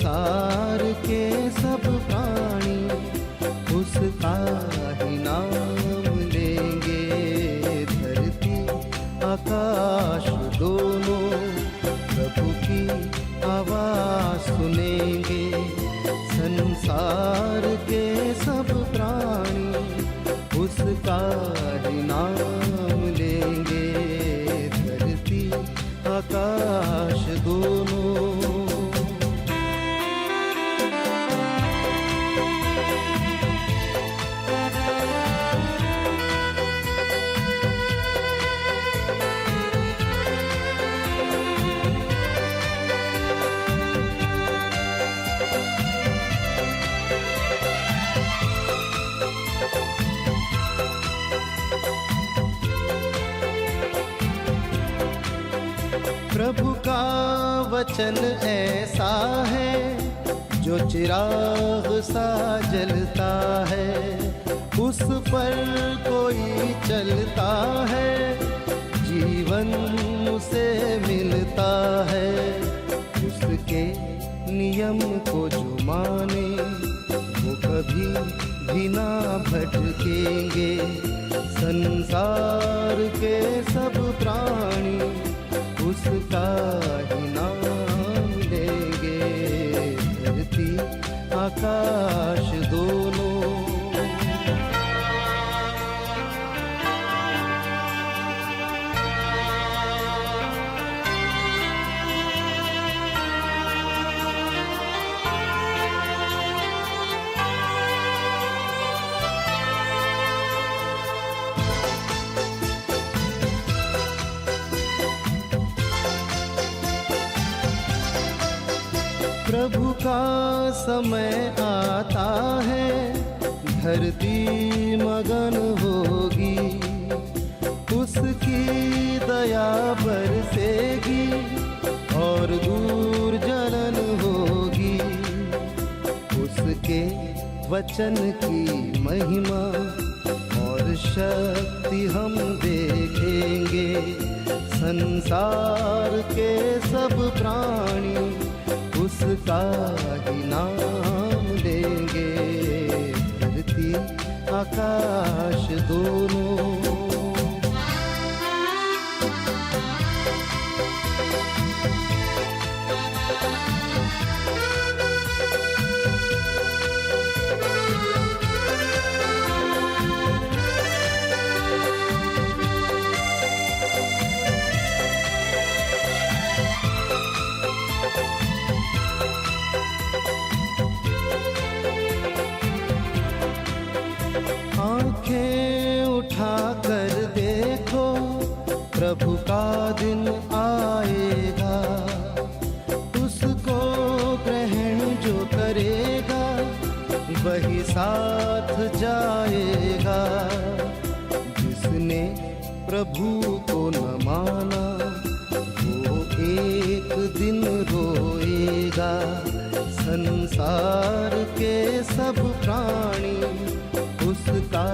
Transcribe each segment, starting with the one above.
संसार के सब प्राणी उसका ही नाम लेंगे। धरती आकाश दोनों प्रभु की आवाज सुनेंगे। संसार के सब प्राणी उसका ही नाम लेंगे। धरती आकाश दोनों। प्रभु का वचन ऐसा है जो चिराग सा जलता है। उस पर कोई चलता है जीवन उसे मिलता है। उसके नियम को जो माने वो कभी भी ना भटकेंगे। संसार के सब प्राणी उसका ही नाम लेंगे। धरती आकाश दोनों। प्रभु का समय आता है धरती मगन होगी। उसकी दया बरसेगी और दूर जलन होगी। उसके वचन की महिमा और शक्ति हम देखेंगे। संसार के सब प्राणी उसका ही नाम लेंगे। धरती आकाश दोनों। आंखें उठा कर देखो प्रभु का दिन आएगा। उसको ग्रहण जो करेगा वही साथ जाएगा। जिसने प्रभु को न माना वो एक दिन रोएगा। संसार के सब प्राणी उसका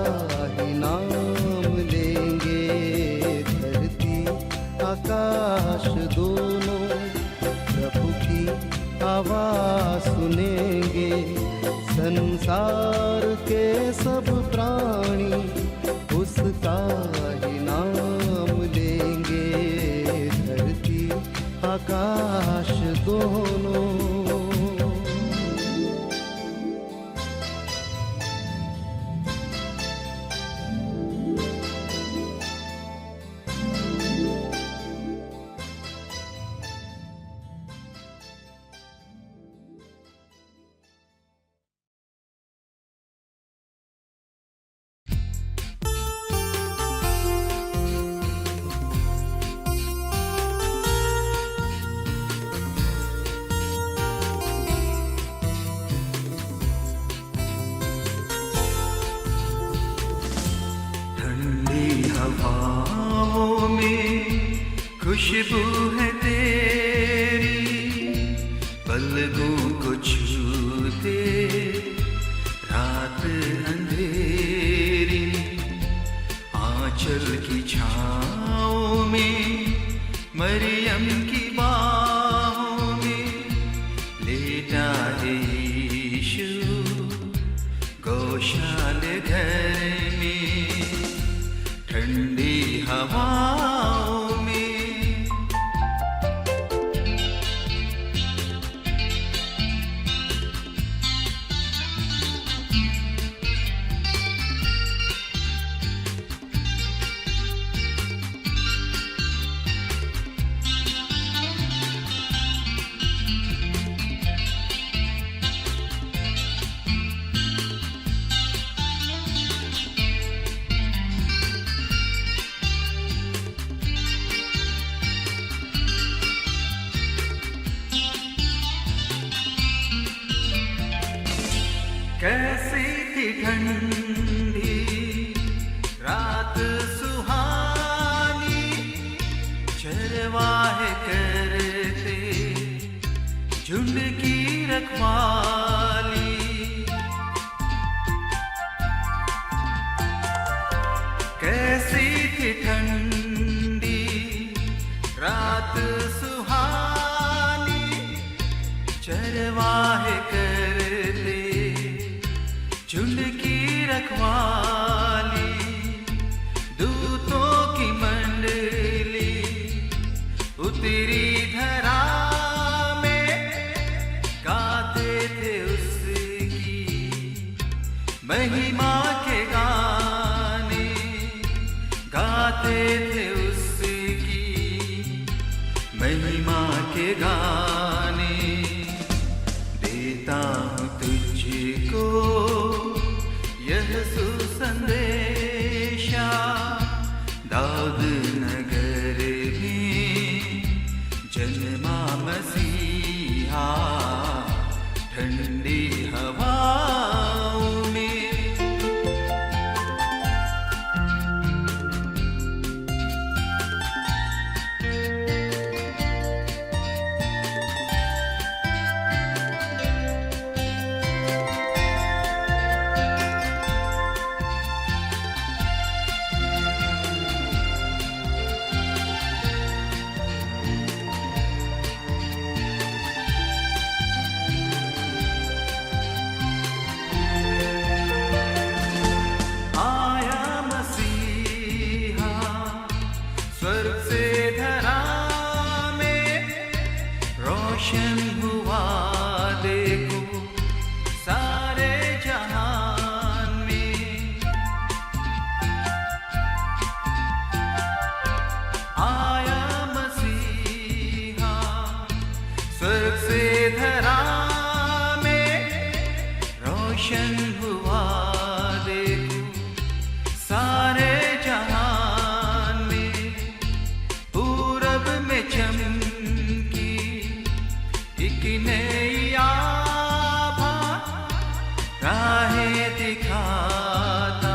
ही नाम लेंगे। धरती आकाश दोनों प्रभु की आवाज सुनेंगे। संसार के सब प्राणी उसका ही नाम लेंगे। धरती आकाश दोनों। हवाओं में खुशबू है तेरी, पलकों को छूते रात अंधेरी। आंचल की छाँव में मरियम की बाहों में लेटा घर में, ठंडी हवाओं में। कैसी थी ठंडी रात सुहानी, चरवाहे करते झुंड की रखवाली। कैसी थी ठंडी रात सुहानी, चरवाहे करते झुंड की रखवाली। दूतों की मंडली उतरी धरा में, गाते थे उसकी महिमा के गाने, गाते थे उसकी महिमा के गाने। देता हूँ तुझको यह सुसंदेशा, दाऊद नगर में जन्मा मसीहा, ठंडी हवाओं में। स्वर्ग से धरा में रोशन हुआ देखो सारे जहान में। आया मसीहा स्वर्ग से धरा में, रोशन हुआ देखो सारे जहान में। चमकी एक नई आभा, राहें दिखाता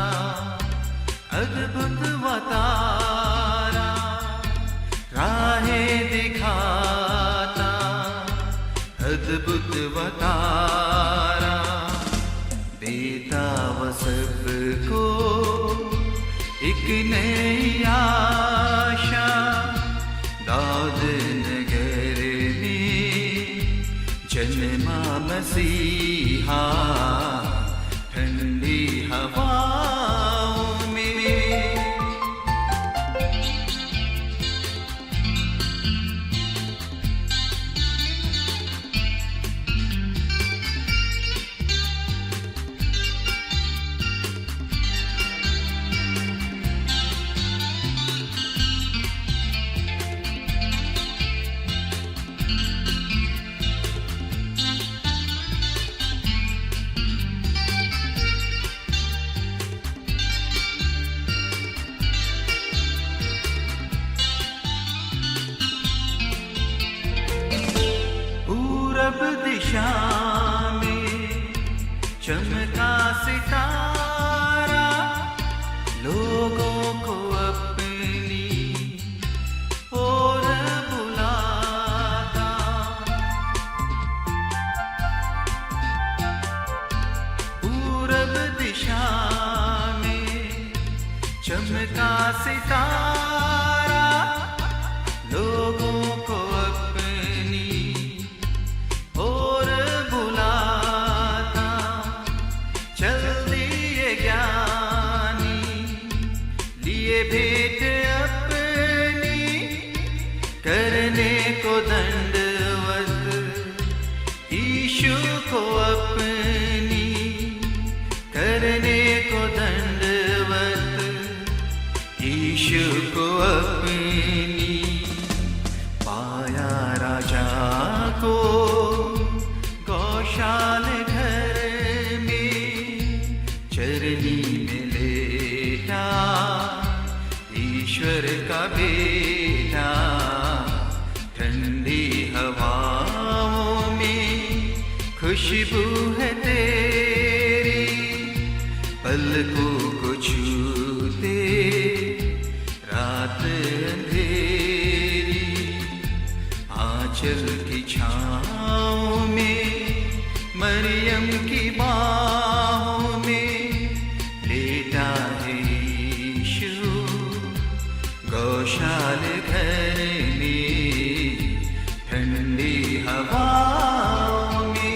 अद्भुत वतारा, राहें दिखाता अद्भुत वतारा। देता वह सबको एक नई आशा, दाऊद नगर में जन्मा मसीहा, ठंडी हवाओं में। पूरब दिशा में चमका सितारा, लोगों को अपनी ओर बुलाता। पूरब दिशा में चमका सितारा, लोगों को अपनी ओर बुलाता। चल दिए ज्ञान को दंडवत, यीशु को अपनी करने को दंडवत, यीशु को अपनी। पाया राजा को गौशाले घर में, चरनी में लेटा ईश्वर का बेटा। ठंडी हवाओं में खुशबू है तेरी, पलकों को छूते रात अंधेरी। आंचल की छाँव में मरियम की बाहों में लेटा है यीशु, गौशाले घर में ठंडी हवाओं में।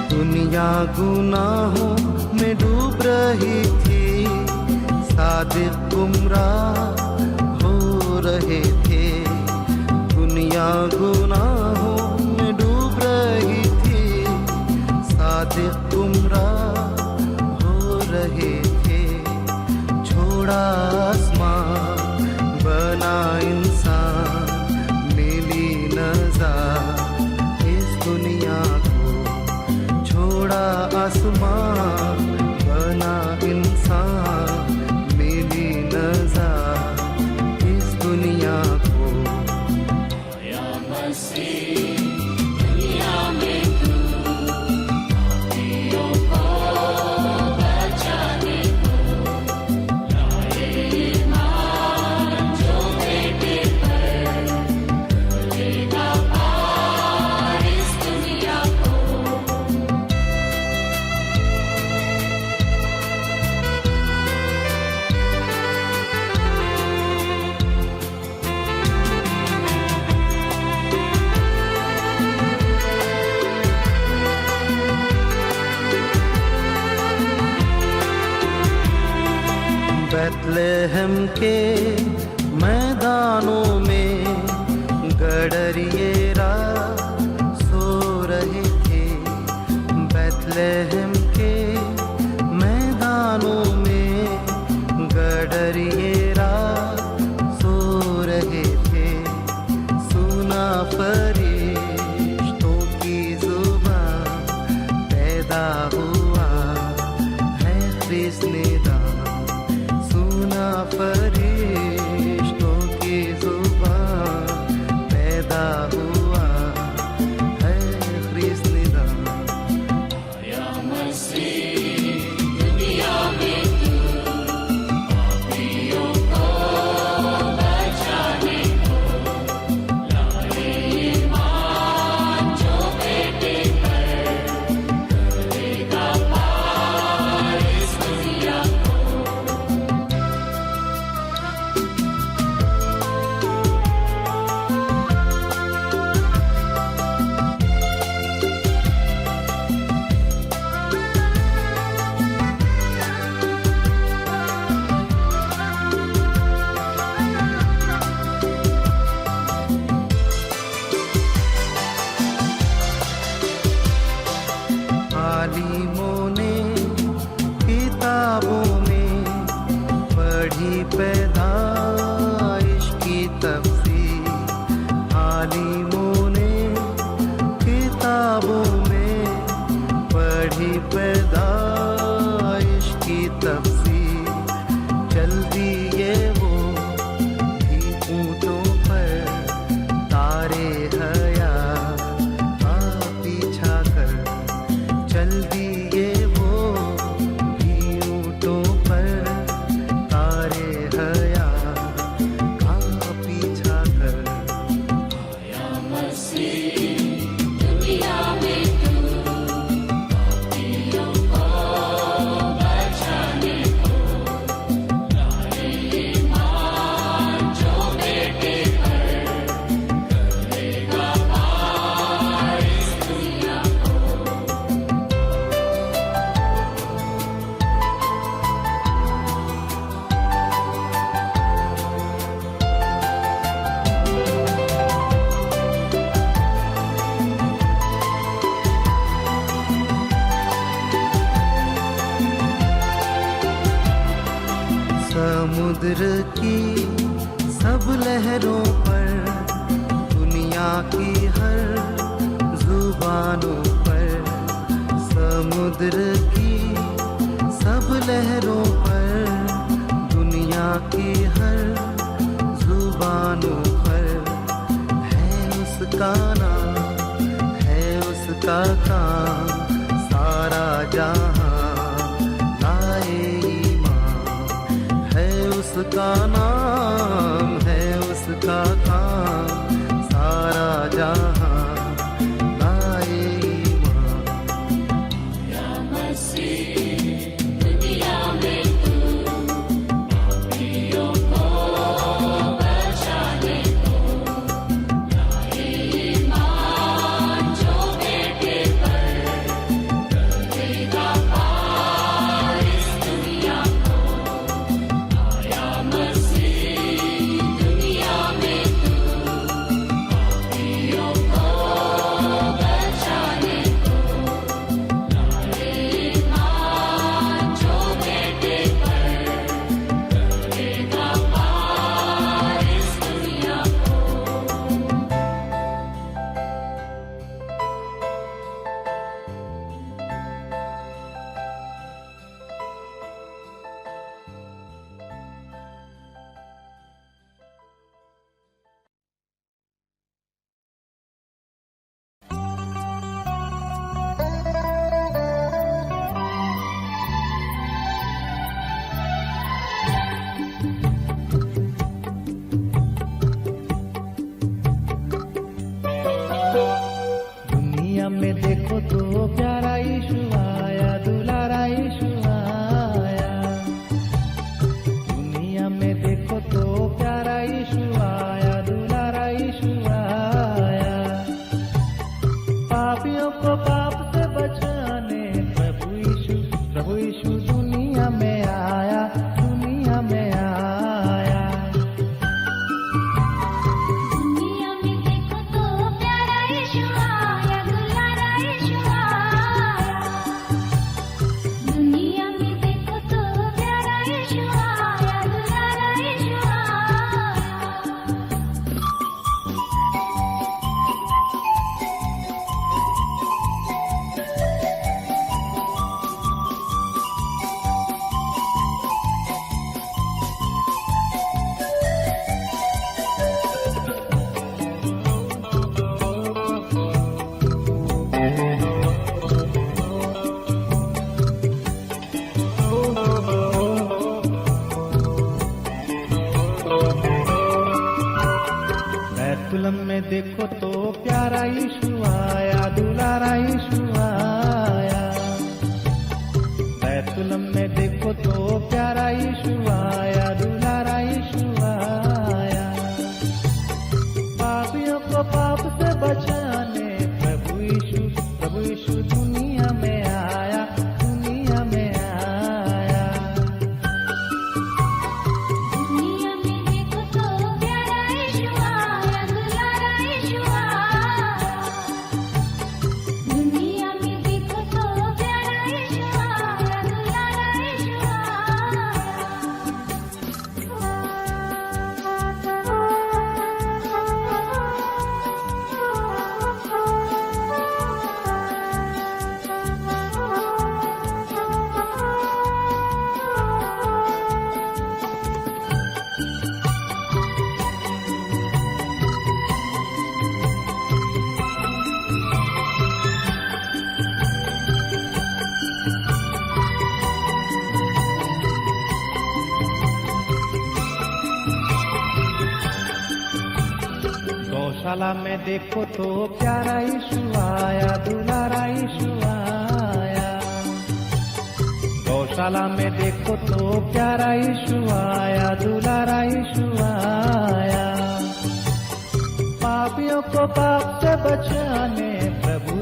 दुनिया गुनाहों में डूब रही थी, सादिक गुमराह हो रहे थे। दुनिया गुनाहों में डूब रही थी, सादिक गुमराह हो रहे थे। छोड़ा आसमान बना इंसान, मिली नज़ार इस दुनिया को। छोड़ा आसमान बना इंसान, मिली नज़ार इस दुनिया को। या मसीह दुनिया में तू पापियों को बचाने को लाए ईमान, जो बेटे पर करेगा पार इस दुनिया को। बैतलहम के मैदानों में गडरिये सो रहे थे। बैतलहम के मैदानों में गडरिये सो रहे थे। सुना फरिश्तों की जुबान, पैदा हुआ है ख्रिस्त निदान। सुना फरिश्तों की जुबान, पैदा हुआ है ख्रिस्त निदान। या मसीह दुनिया में तू पापियों को बचाने को लाए समुद्र की सब लहरों पर, दुनिया की हर जुबानों पर, समुद्र की सब लहरों पर, दुनिया की हर जुबानों पर है उसका नाम, है उसका काम, सारा जहां लाए ईमान। है उसका नाम, है उसका काम, सारा जहां लाए ईमान। या मसीह दुनिया में तू पापियों को बचाने को लाए ईमान, जो बेटे पर करेगा पार इस दुनिया को। आया मसीह दुनिया में तू पापियों को बचाने को लाए ईमान, जो बेटे पर करेगा पार इस दुनिया को। दुनिया में देखो तो प्यारा यीशु आया, दुलारा यीशु आया। दुनिया में देखो तो प्यारा यीशु आया, दुलारा यीशु आया। पापियों को पाप से बचाने प्रभु यीशु दुनिया में आया, दुनिया में आया। दुनिया में देखो तो प्यारा यीशु आया, दुलारा यीशु आया। दुनिया में देखो तो प्यारा यीशु आया, दुलारा यीशु बैतुलम में देखो तो प्यारा यीशु आया, दुलारा यीशु आया। बैतुलम में देखो तो प्यारा यीशु आया, दुलारा यीशु आया। पापियों को पाप से बचाने प्रभु यीशु दुनिया में आया, दुनिया में आया। दुनिया में देखो तो प्यारा यीशु आया, दुलारा यीशु आया। दुनिया में देखो तो प्यारा यीशु आया, दुलारा यीशु गौशाला में देखो तो प्यारा यीशु आया, दुलारा यीशु आया। गौशाला में देखो तो प्यारा यीशु आया, दुलारा यीशु आया। पापियों को पाप से बचाने प्रभु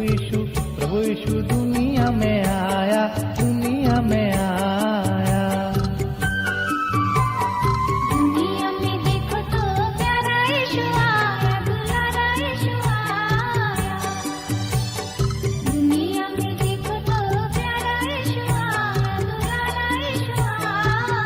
यीशु दुनिया में आया, दुनिया में आया। दुनिया में देखो तो प्यारा यीशु आया, दुलारा यीशु आया। दुनिया में देखो तो प्यारा यीशु आया, दुलारा यीशु आया।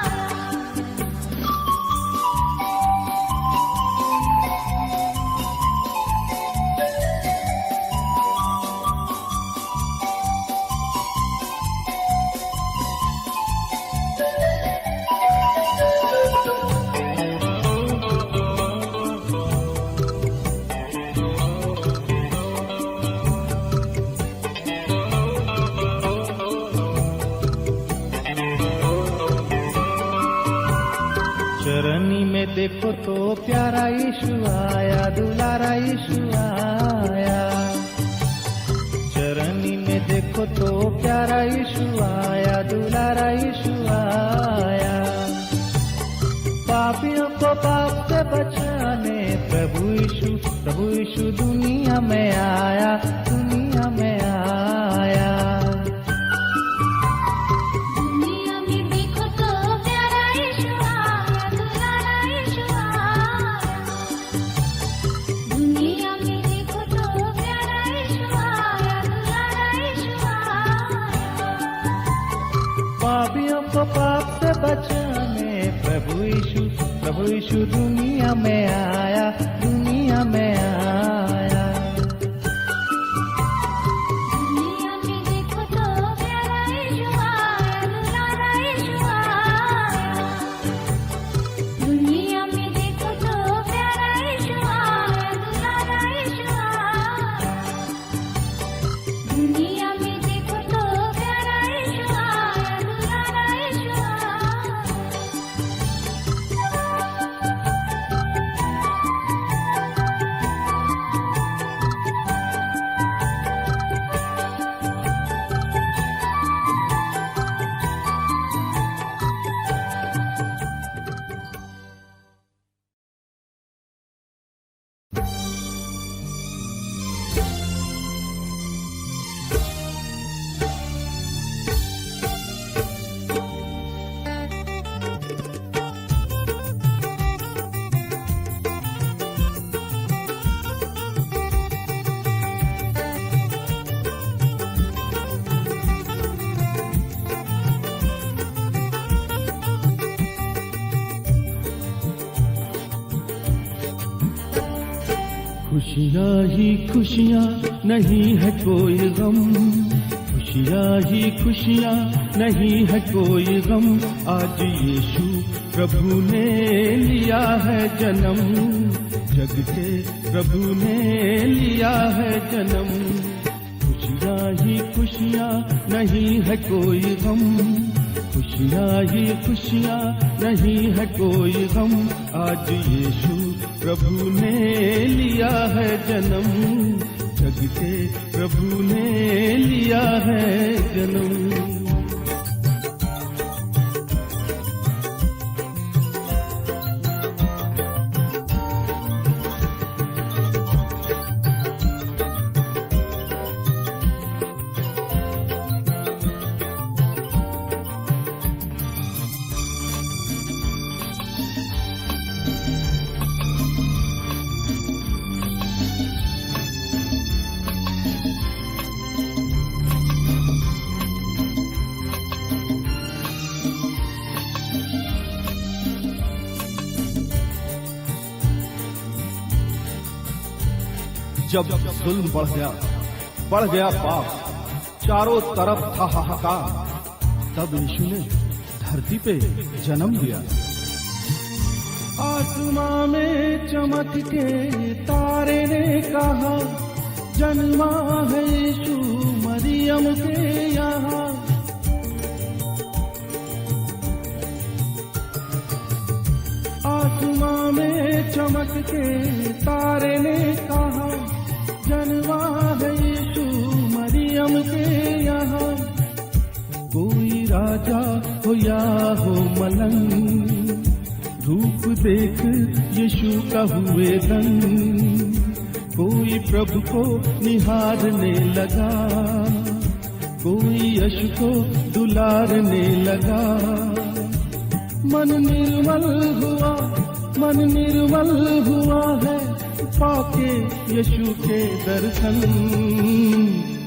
देखो तो प्यारा यीशु आया, दुलारा यीशु आया। चरनी में देखो तो प्यारा यीशु आया, दुलारा यीशु आया। पापियों को पाप से बचाने प्रभु यीशु दुनिया में आया, दुनिया में आया। दुनिया में देखो तो प्यारा यीशु आया, दुलारा यीशु आया। दुनिया में देखो तो प्यारा यीशु आया, दुलारा यीशु आया। पापियों को पाप से बचाने प्रभु यीशु दुनिया में आया, दुनिया में आया। दुनिया में देखो तो प्यारा यीशु आया, दुलारा यीशु आया। दुनिया में देखो तो प्यारा यीशु आया, दुलारा यीशु आया। दुनिया में देखो तो प्यारा यीशु आया, दुलारा यीशु आया। खुशियाँ ही खुशियाँ, नहीं है कोई गम। खुशियाँ ही खुशियाँ, नहीं है कोई गम। आज यीशु प्रभु ने लिया है जन्म, जग के प्रभु ने लिया है जन्म। खुशियाँ ही खुशियाँ, नहीं है कोई गम। खुशियाँ ही खुशियाँ, नहीं है कोई गम। आज यीशु प्रभु ने लिया है जन्म, जग के प्रभु ने लिया है जन्म। जब जुल्म बढ़ गया पाप, चारों तरफ था हाहाकार, तब यीशु ने धरती पे जन्म लिया। आसमां में चमक के तारे ने कहा, जन्मा है यीशु मरियम के यहाँ। आसमां में चमक के तारे ने कहा, जन्मा है यीशु मरियम के यहाँ। कोई राजा हो या हो मलंग, रूप देख यीशु का हुए दंग। कोई प्रभु को निहारने लगा, कोई यीशु को दुलारने लगा। मन निर्मल हुआ है पाके यीशु के दर्शन।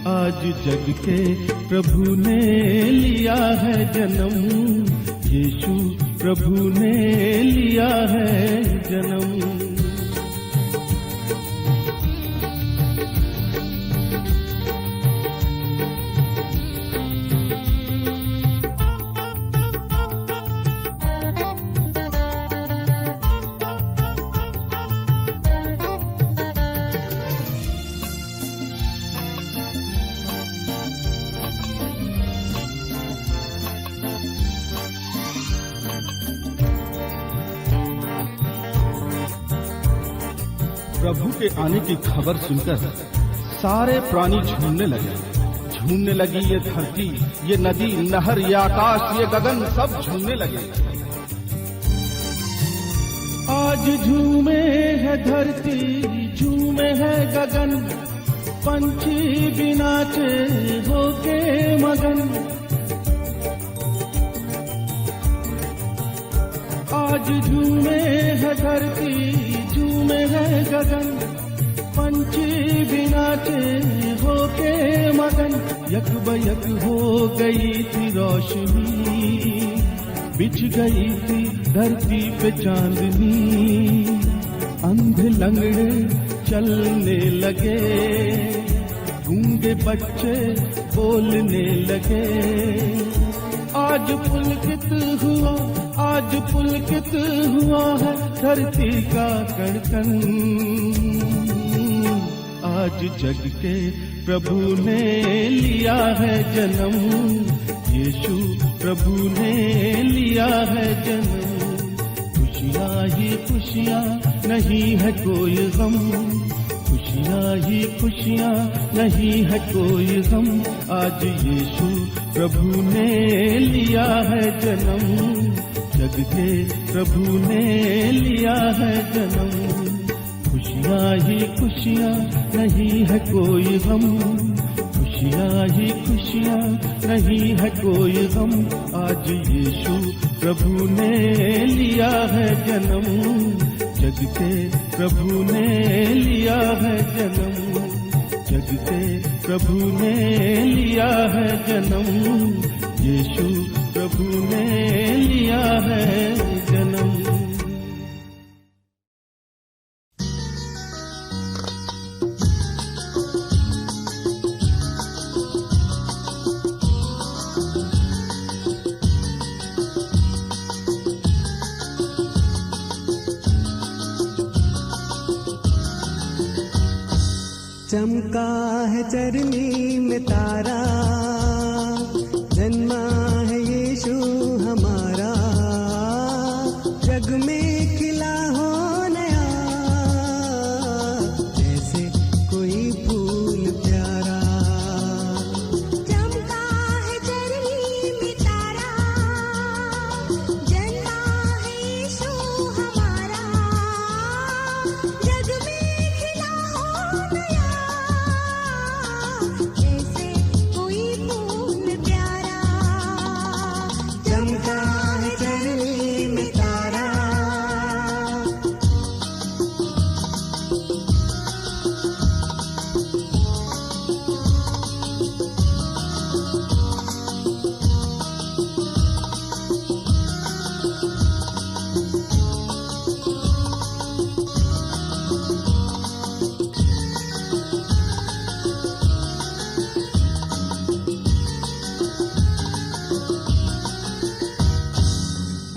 आज जग के प्रभु ने लिया है जन्म, यीशु प्रभु ने लिया है जन्म। प्रभु के आने की खबर सुनकर सारे प्राणी झूमने लगे। झूमने लगी ये धरती, ये नदी, नहर, ये आकाश, ये गगन, सब झूमने लगे। आज झूमे है धरती, झूमे है गगन, पंछी भी नाचे होके मगन। आज झूमे है धरती, झूमे है गगन, पंछी भी नाचे होके मगन। यक बयक हो गई थी रोशनी, बिछ गई थी धरती पे चांदनी। अंधे लंगड़े चलने लगे, गूंगे बच्चे बोलने लगे। आज पुलकित हुआ, आज पुलकित हुआ है धरती का कण-कण। आज जग के प्रभु ने लिया है जन्म, यीशु प्रभु ने लिया है जन्म। खुशियाँ ही खुशियाँ, नहीं है कोई गम, खुशियाँ ही खुशियाँ, नहीं है कोई गम। आज यीशु प्रभु ने लिया है जन्म, जग के प्रभु ने लिया है जन्म। खुशियाँ ही खुशियाँ, नहीं है कोई गम, खुशियाँ ही खुशियाँ, नहीं है कोई गम। आज यीशु प्रभु ने लिया है जन्म, जग के प्रभु ने लिया है जन्म, जग के प्रभु ने लिया है जन्म। यीशु प्रभु ने लिया है जन्म। चमका है चरनी में तारा, जन्मा है यीशु हमारा। जग में खिला हो नया, जैसे कोई फूल प्यारा। चमका है चरनी में तारा, जन्मा है यीशु हमारा। जग में खिला हो नया, जैसे कोई फूल प्यारा। चमका है चरनी में तारा।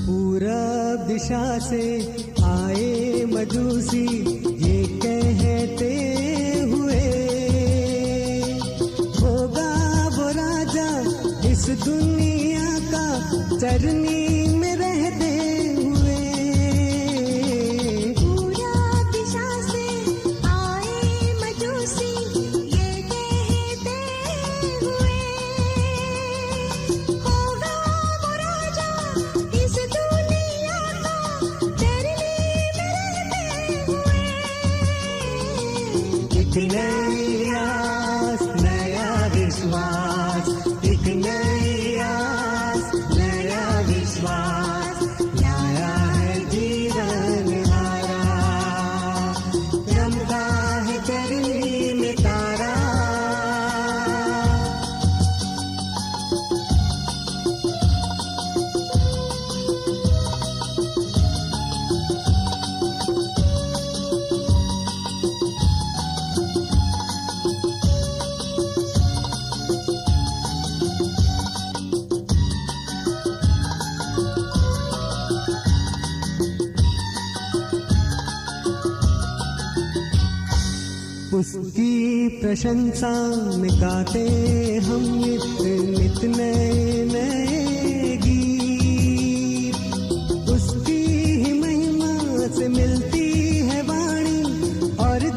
पूरब दिशा से आए मजूसी, ये कहते हुए होगा वो राजा इस दुनिया का, चरनी में रहते हुए। पूरब दिशा से आए मजूसी, ये कहते हुए होगा वो राजा इस दुनिया का, चरनी में रहते हुए। एक नई आस, नया विश्वास, एक नई आस, नया विश्वास, लाया है जीवन हारा। चमका है चरनी में तारा। उसकी प्रशंसा में गाते हम नित नए नए गीत। उसकी ही महिमा से मिलती है वाणी और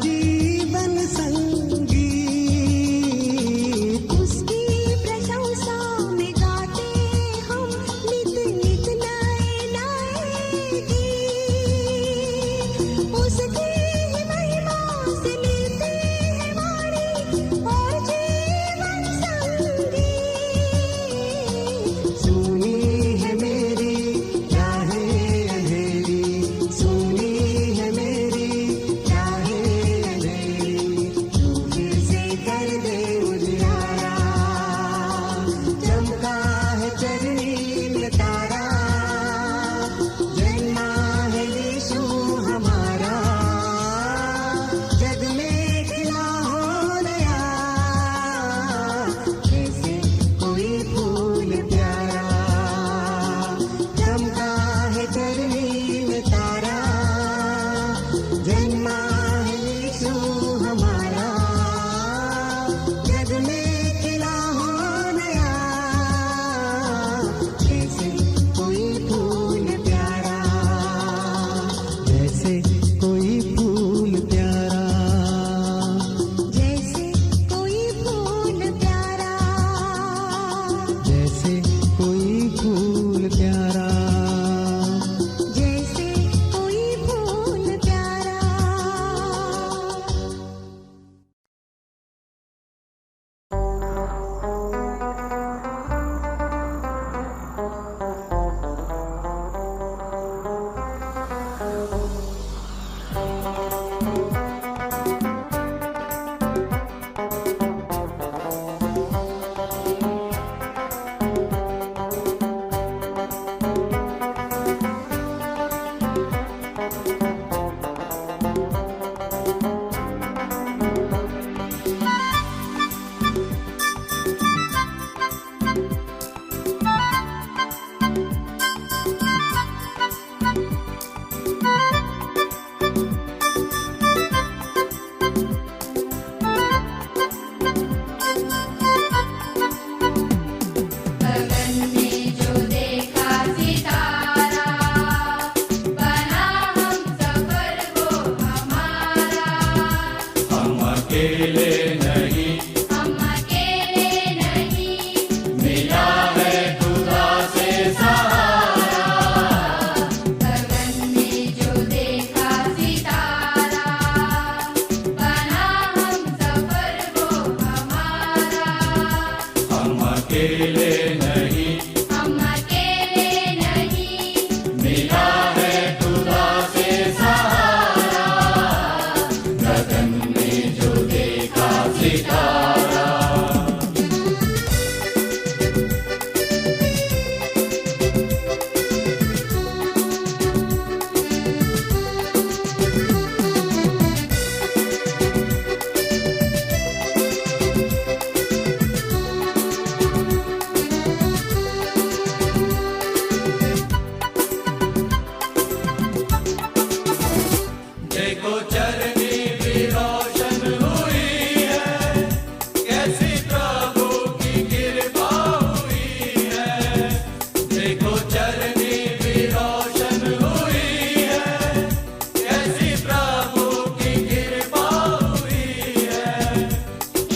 अकेले नहीं, हम अकेले नहीं, मिला है खुदा से सहारा। गगन में जो देखा सितारा, बना हम सफर वो हमारा। हम अकेले नहीं, हम अकेले नहीं, मिला है खुदा से सहारा। गगन में जो देखा सितारा। देखो चरनी भी रोशन हुई है, कैसी प्रभु की कृपा हुई है। देखो चरनी भी रोशन हुई है, कैसी प्रभु की कृपा हुई है।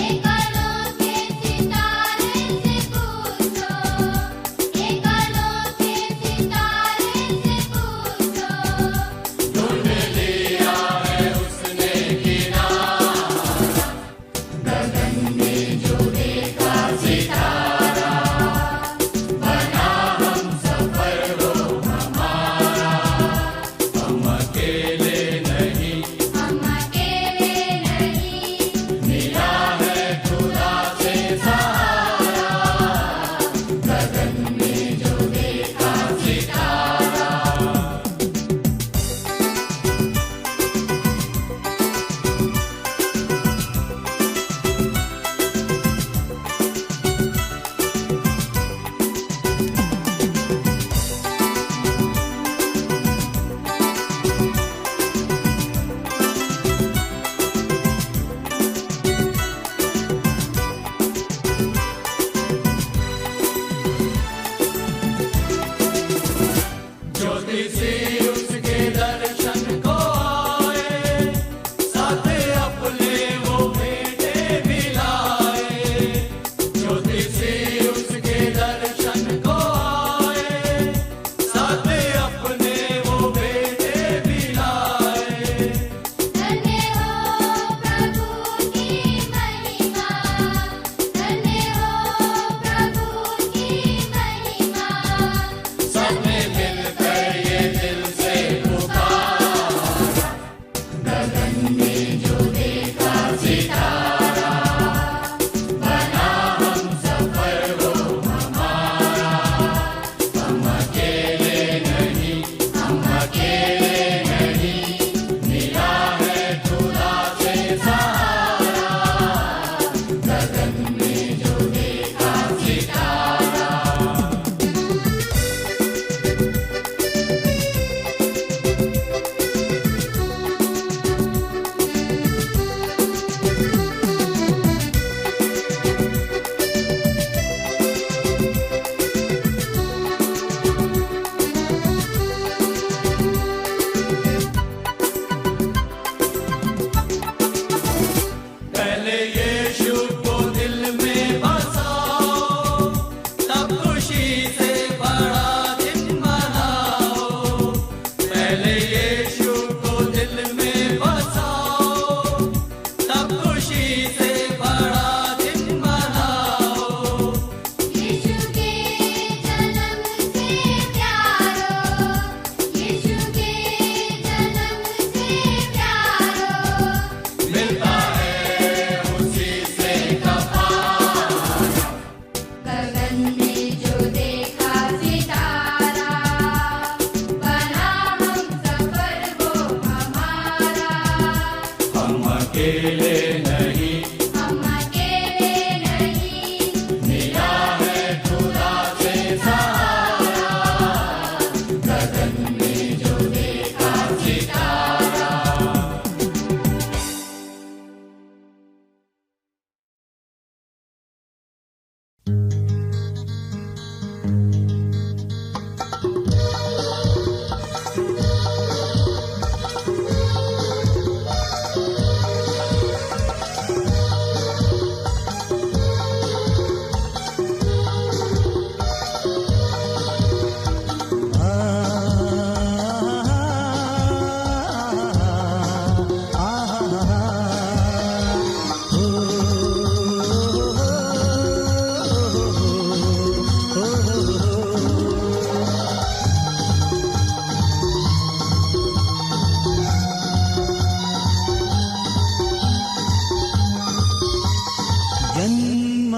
एक अनोखे सितारे से पूछो, एक अनोखे सितारे से पूछो, ढूंढ लिया है उसने किनारा। गगन में जो देखा सितारा, बना हम सफर वो हमारा। हम अकेले नहीं, हम अकेले नहीं, मिला है खुदा से सहारा। गगन में जो देखा सितारा। ज्योति से उसके दर्शन को आए, साथ अपने वो बेटे भी लाए। ज्योति से उसके दर्शन को आए, साथ अपने वो बेटे भी लाए। धन्य हो प्रभु की महिमा, धन्य हो प्रभु की महिमा। सबने मिलकर ये दिल से पुकारा। गगन में जो देखा सितारा, बना हम सफर वो हमारा। हम अकेले नहीं, हम अकेले नहीं, मिला है खुदा से सहारा। गगन में जो देखा सितारा। पहले यीशु को दिल में बसाओ, तब खुशी से बड़ा दिन मनाओ। पहले यीशु को दिल में बसाओ, तब खुशी से बड़ा दिन मनाओ। यीशु के जन्म से प्यारो, यीशु के जन्म से प्यारो। मिलता है उसी से कफारा। गगन में जो देखा सितारा, बना हम सफर वो हमारा। हम अकेले नहीं, हम अकेले नहीं, मिला है खुदा से सहारा। गगन में जो देखा सितारा।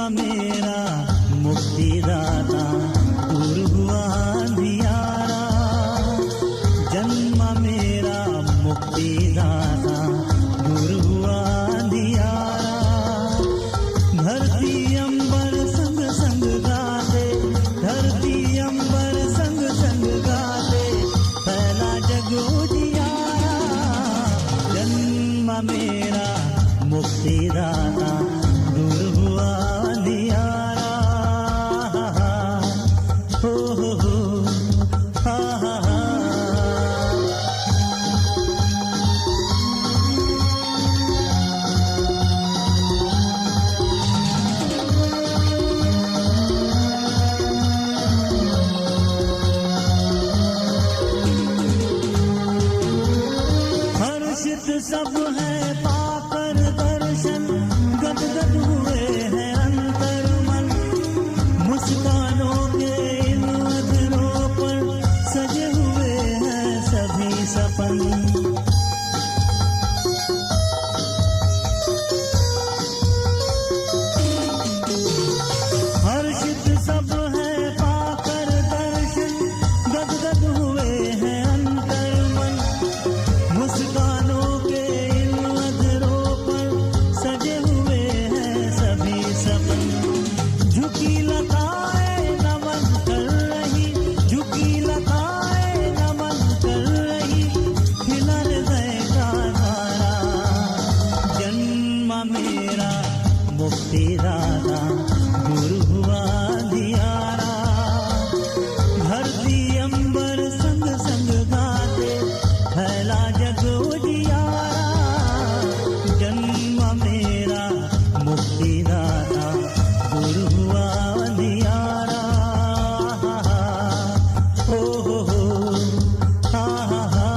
मेरा मुक्तिदाता दूर हुआ अंधियारा, जन्म मेरा मुक्तिदाता दूर हुआ अंधियारा। धरती अंबर संग संग गाते, धरती अंबर संग संग गाते, फैला जग उजियारा। जन्म मेरा मुक्तिदाता दूर हुआ अंधियारा। हो हा हा हा। हर्षित सब है पाकर दर्शन, गदगद हुए हैं अंतर मन। मुस्कानों के इन अधरों पर सजे हुए हैं सभी सपन। हर्षित सब है पाकर दर्शन, गदगद हुए हैं अंतर मन। मुस्कानों के इन अधरों पर सजे हुए हैं सभी सपन। झुकी लताएं नमन कर रही, झुकी लताएं नमन कर रही, खिला हृदय का द्वारा। जन्म मेरा मुक्तिदाता दूर हुआ अंधियारा। धरती अंबर संग संग गाते, फैला जग उजियारा। जन्म मेरा मुक्तिदाता दूर हुआ अंधियारा। हो हा हा हा।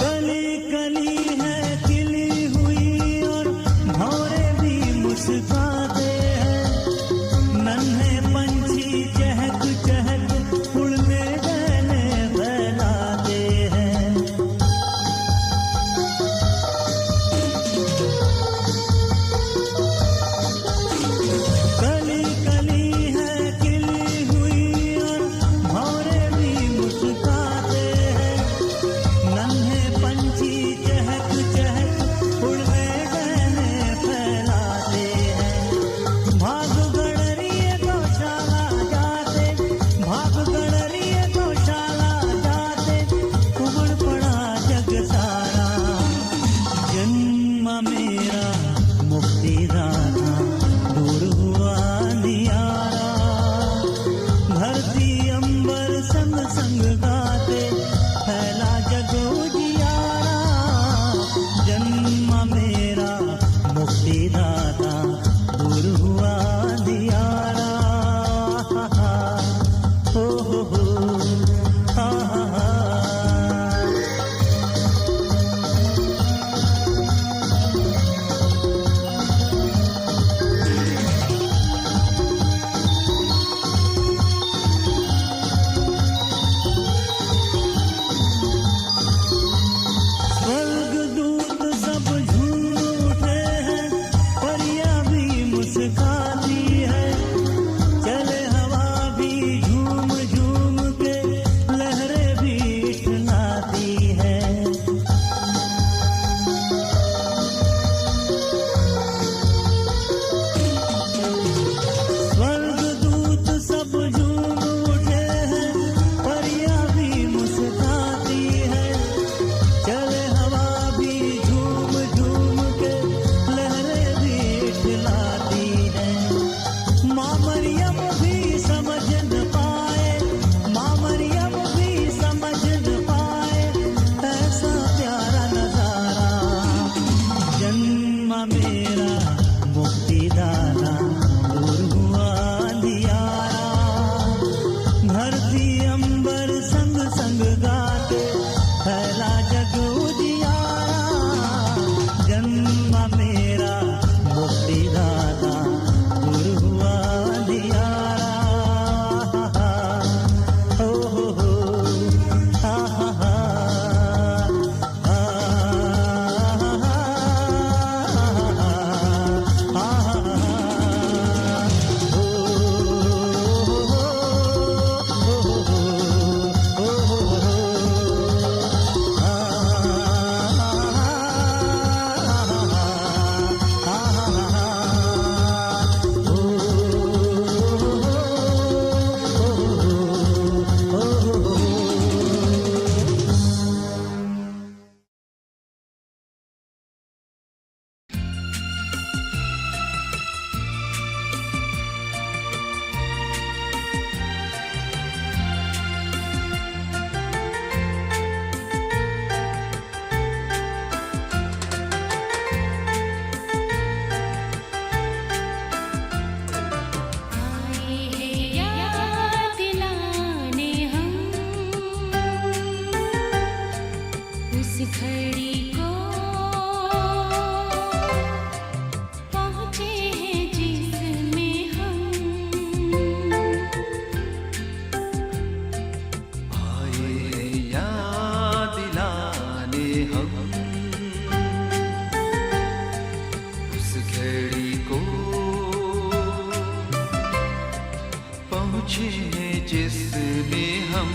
कली कली है खिली हुई और भौरे भी मुस्कुराते हैं। नन्हे पंछी चहक चहक उड़ने गहने फैलाते हैं। कली कली है खिली हुई और भौरे भी मुस्कुराते हैं। नन्हे पंछी चहक चहक उड़ने गहने फैलाते हैं। भाग गणरिए गौशाला जाते, भाग गणरिए गौशाला जाते, उमड़ पड़ा जग सारा। जन्म मेरा मुक्तिदाता दूर हुआ अंधियारा। धरती अंबर संग संग गाते, फैला जग उजियारा। जन्म मेरा मुक्तिदाता दूर हुआ अंधियारा। हो हा हा हा। याद दिलाने हम उस घड़ी को पहुँचे हैं जिसमें हम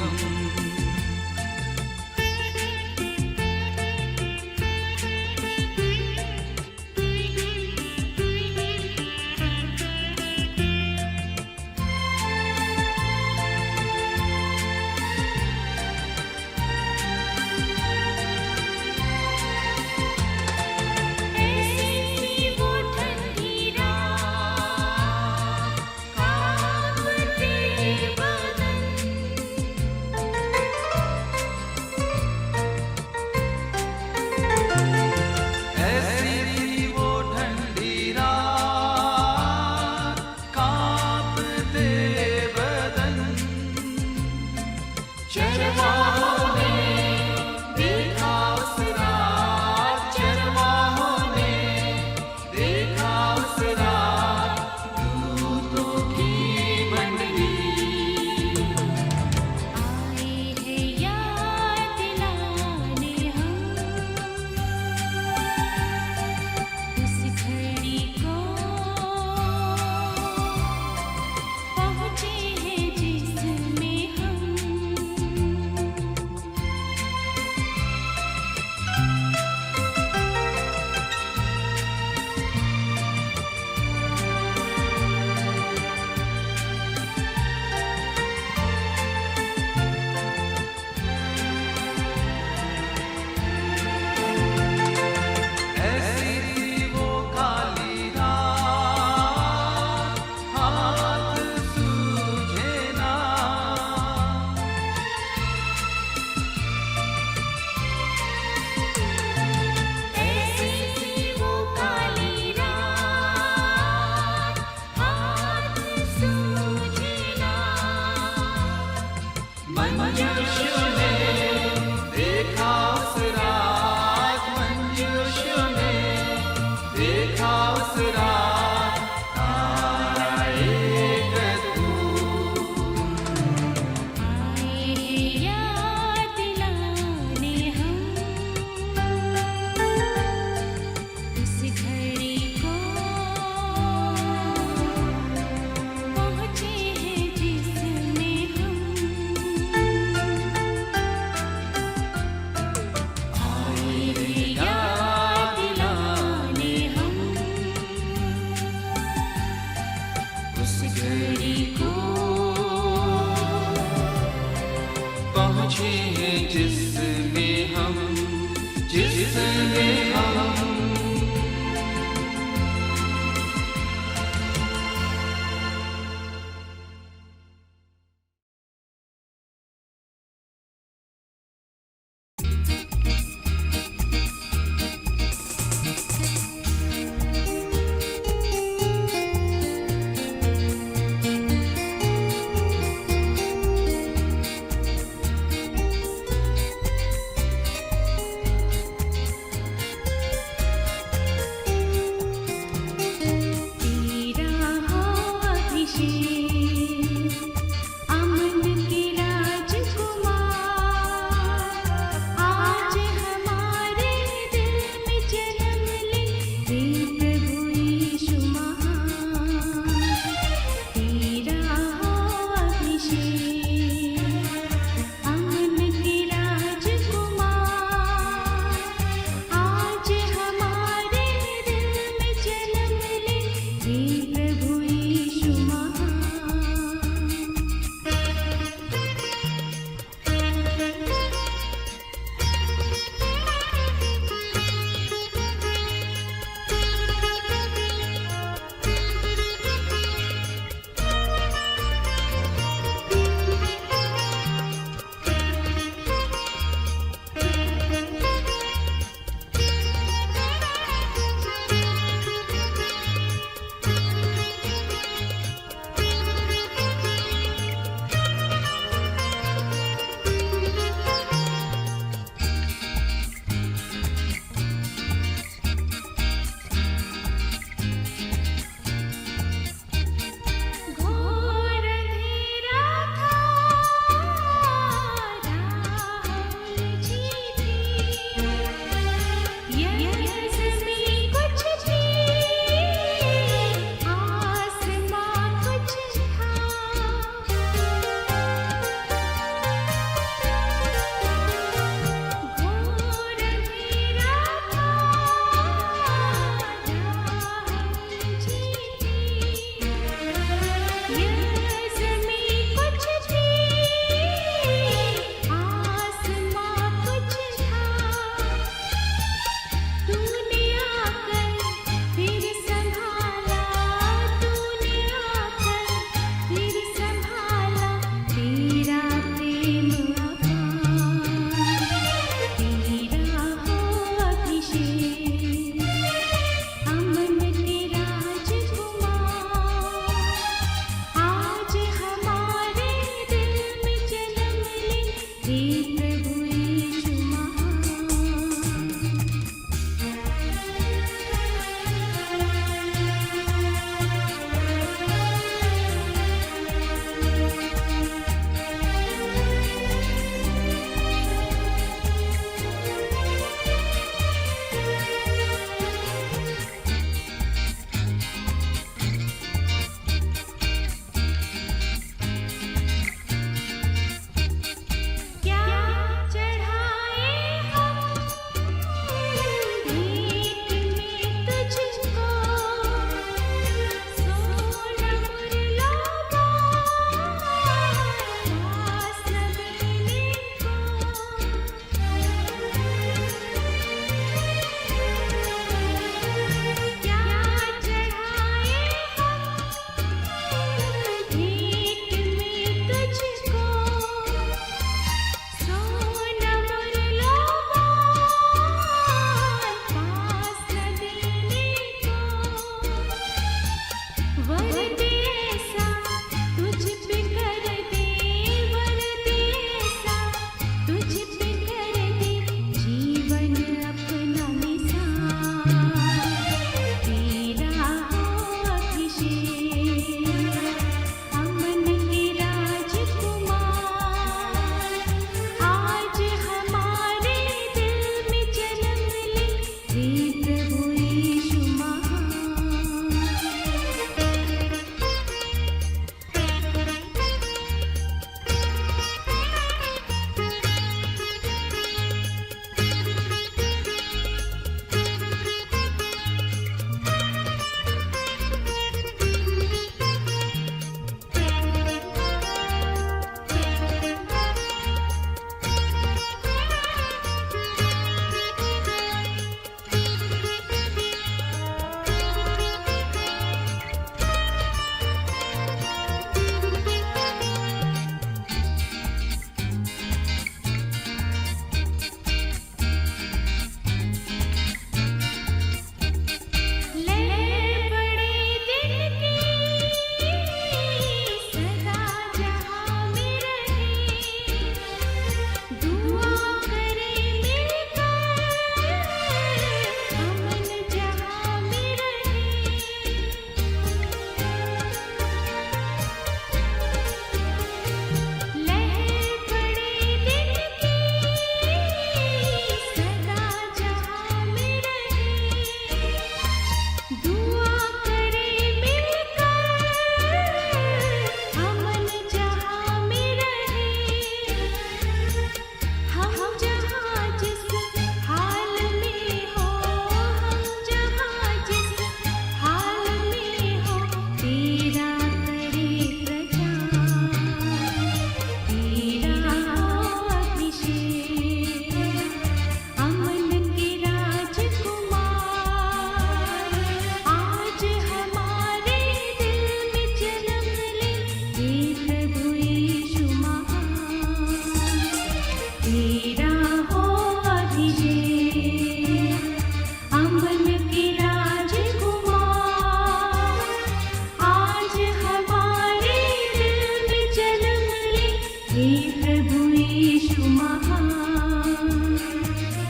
हे प्रभु यीशु महान,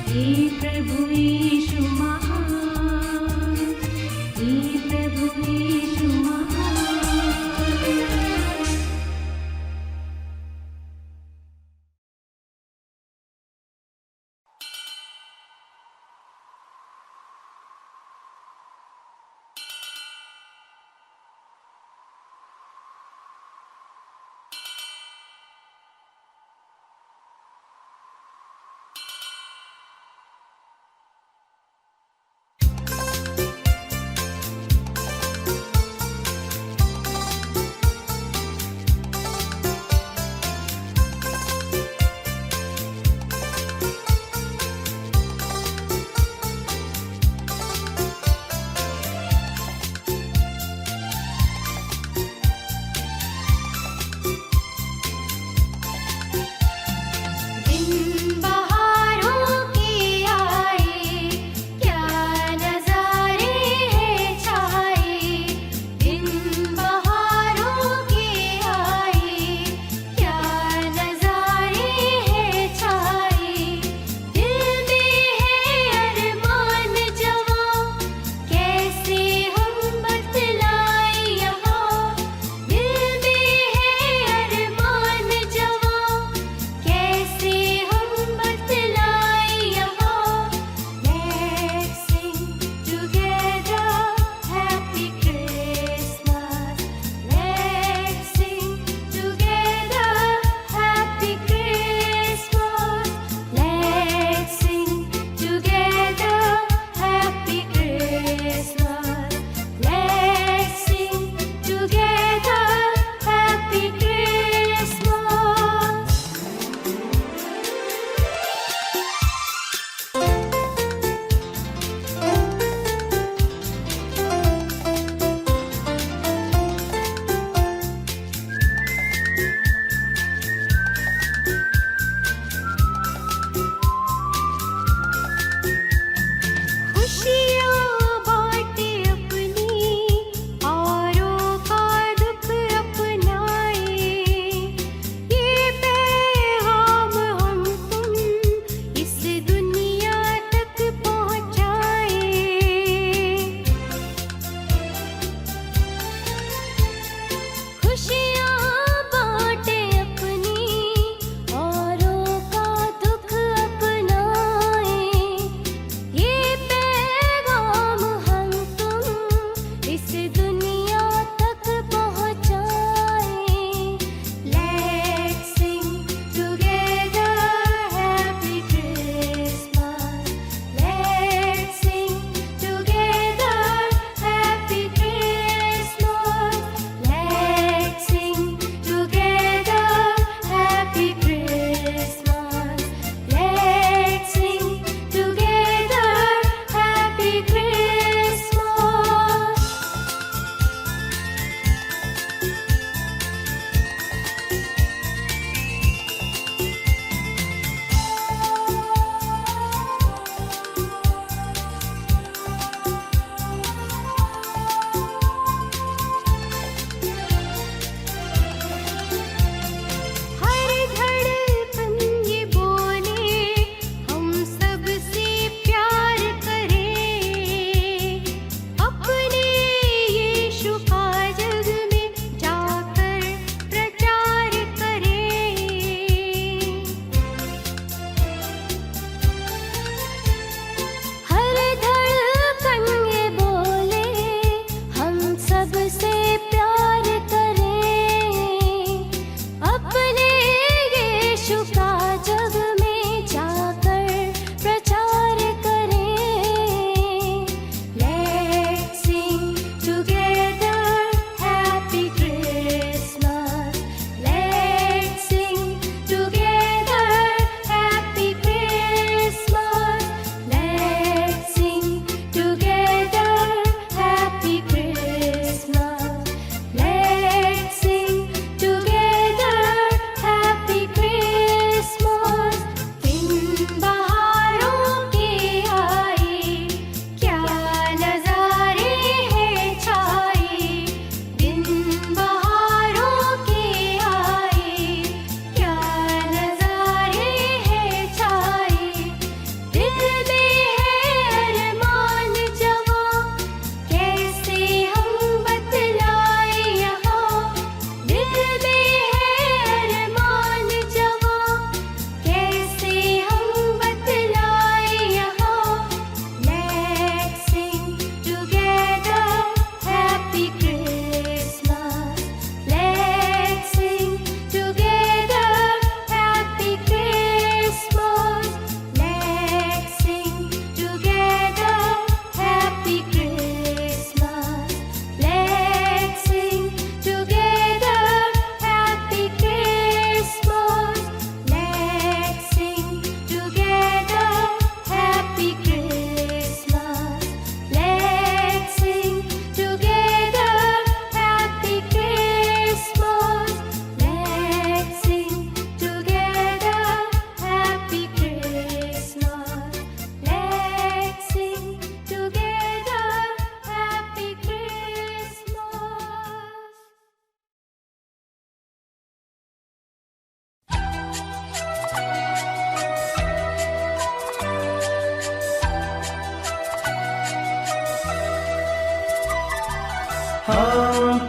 हे प्रभु यीशु महान, हे प्रभु यीशु महान।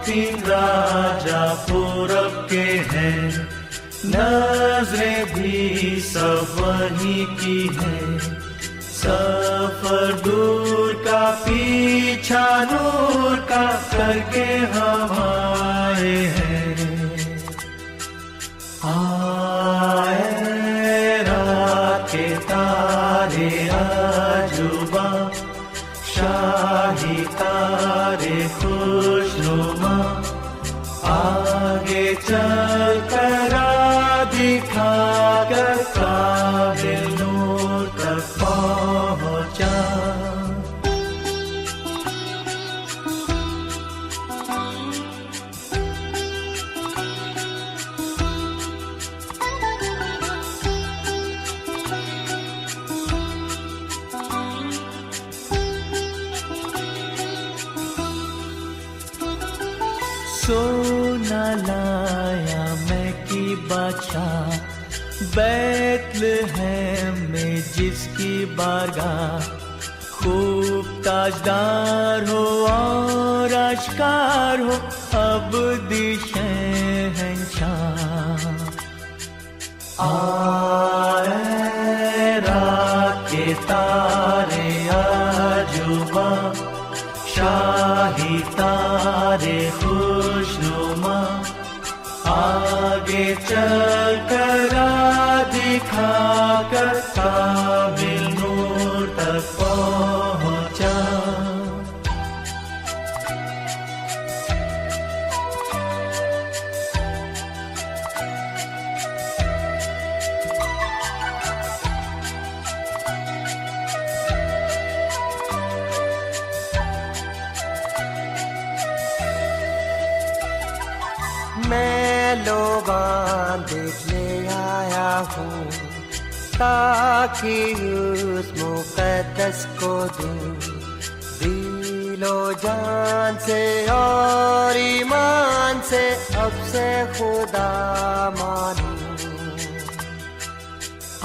तीन राजा पूरब के हैं, नजरें भी सब वही की है। सफर दूर का पीछा नूर का करके हम आए हैं। आए रात के तारे आजुबा, शाही तारे खुशनुमा, आगे चल कर दिखा कर काबिल नूर तक पहुंचा। सोना लाया मैं की बादशाह, बैतलहम में जिसकी बारगाह, खूब ताजदार हो और आश्कार हो अब शहंशाह। आए रात के तारे आजुबा, शाही तारे खुशनुमा, आगे चल कर दिखा कर काबिल नूर तक पहुंचा। मैं लोबान देख ले आया हूँ, ताकि उस मुकद्दस को दूं दिलो जान से और ईमान से, अब से खुदा मानूं।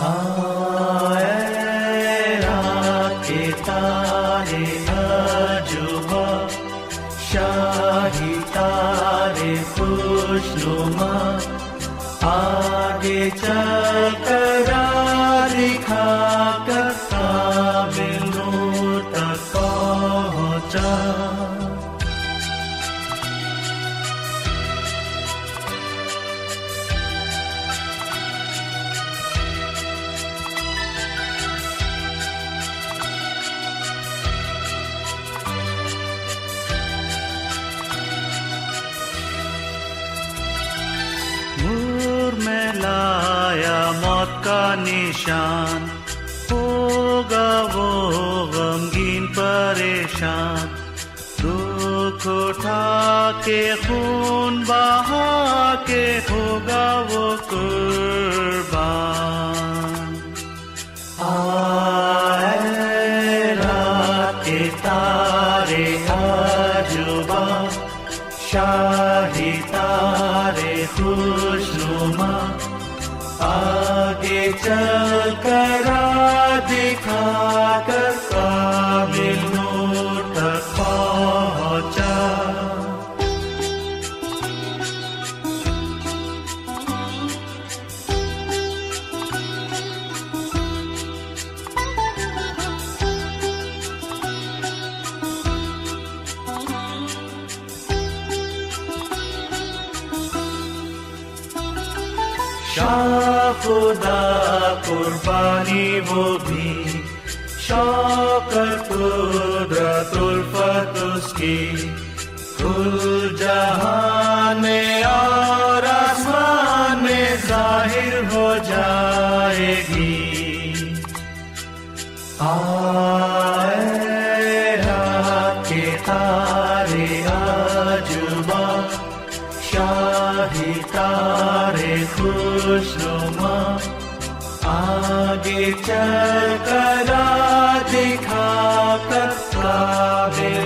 आए रात के तारे आजुबा, शाही तारे खुशनुमा, आगे चल कर दिखा कर काबिल नूर तक पहुंचा। नूर में लाया मौत का निशान, होगा वो गमगीन परेशान, दुख उठा के खून बहा के होगा वो कुर्बान। आए रात के तारे आजुबा, शाही तारे खुशनुमा, आगे चल कर दिखा कर काबिल नूर तक पहुंचा। शाह खुदा कुर्बानी वो भी, शौकत कुदरत उल्फत उसकी, कुल जहान में और आसमान में जाहिर हो जाएगी। आए रात के तारे आजुबा, शाही तारे खुशनुमा, आगे चल कर दिखा कर काबिल